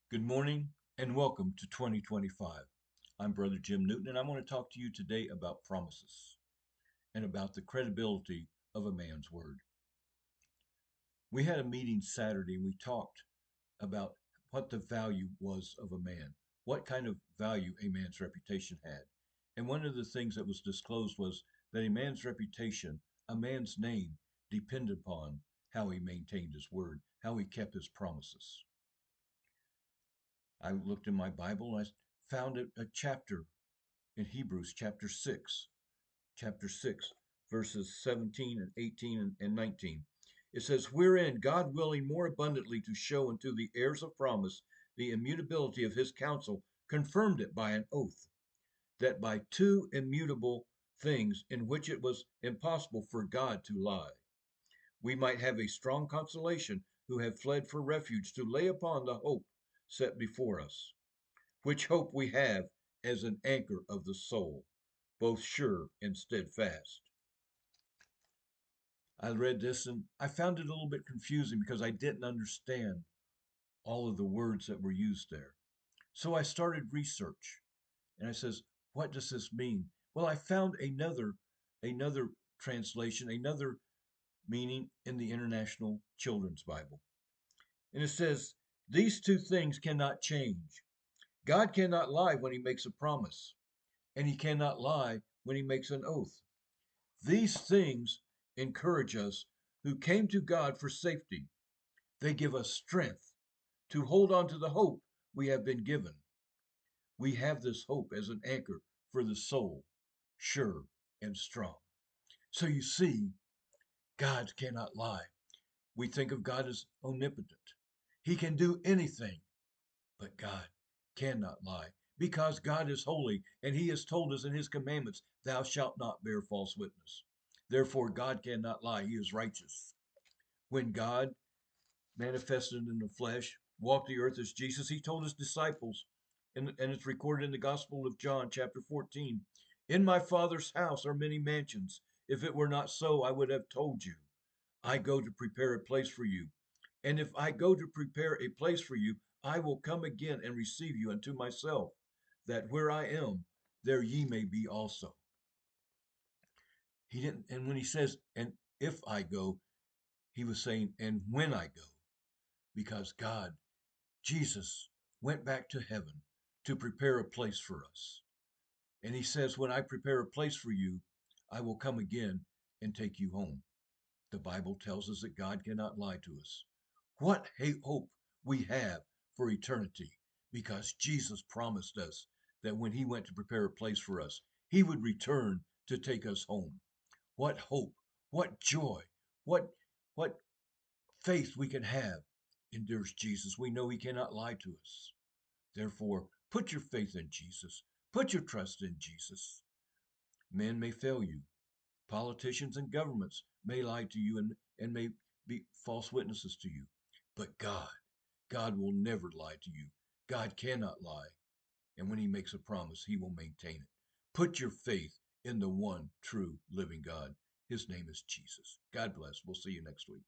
Good morning and welcome to 2025. I'm Brother Jim Newton, and I want to talk to you today about promises and about the credibility of a man's word. We had a meeting Saturday and we talked about what the value was of a man, what kind of value a man's reputation had. And one of the things that was disclosed was that a man's reputation, a man's name, depended upon how he maintained his word, how he kept his promises. I looked in my Bible and I found a chapter in Hebrews chapter 6, verses 17 and 18 and 19. It says, "Wherein God willing more abundantly to show unto the heirs of promise the immutability of his counsel, confirmed it by an oath, that by two immutable things in which it was impossible for God to lie, we might have a strong consolation who have fled for refuge to lay upon the hope set before us, which hope we have as an anchor of the soul, both sure and steadfast." I read this and I found it a little bit confusing because I didn't understand all of the words that were used there. So I started research and I says, what does this mean? Well, I found another translation, another meaning in the International Children's Bible. And it says, these two things cannot change. God cannot lie when he makes a promise, and he cannot lie when he makes an oath. These things encourage us who came to God for safety. They give us strength to hold on to the hope we have been given. We have this hope as an anchor for the soul, sure and strong. So you see, God cannot lie. We think of God as omnipotent. He can do anything, but God cannot lie because God is holy and he has told us in his commandments, thou shalt not bear false witness. Therefore, God cannot lie. He is righteous. When God manifested in the flesh, walked the earth as Jesus, he told his disciples, and it's recorded in the Gospel of John, chapter 14, in my Father's house are many mansions. If it were not so, I would have told you. I go to prepare a place for you. And if I go to prepare a place for you, I will come again and receive you unto myself, that where I am, there ye may be also. He didn't, and when he says, and if I go, he was saying, and when I go, because God, Jesus, went back to heaven to prepare a place for us. And he says, when I prepare a place for you, I will come again and take you home. The Bible tells us that God cannot lie to us. What hope we have for eternity, because Jesus promised us that when he went to prepare a place for us, he would return to take us home. What hope, what joy, what what faith we can have in dear Jesus. We know he cannot lie to us. Therefore, put your faith in Jesus. Put your trust in Jesus. Men may fail you. Politicians and governments may lie to you and may be false witnesses to you. But God will never lie to you. God cannot lie. And when he makes a promise, he will maintain it. Put your faith in the one true living God. His name is Jesus. God bless. We'll see you next week.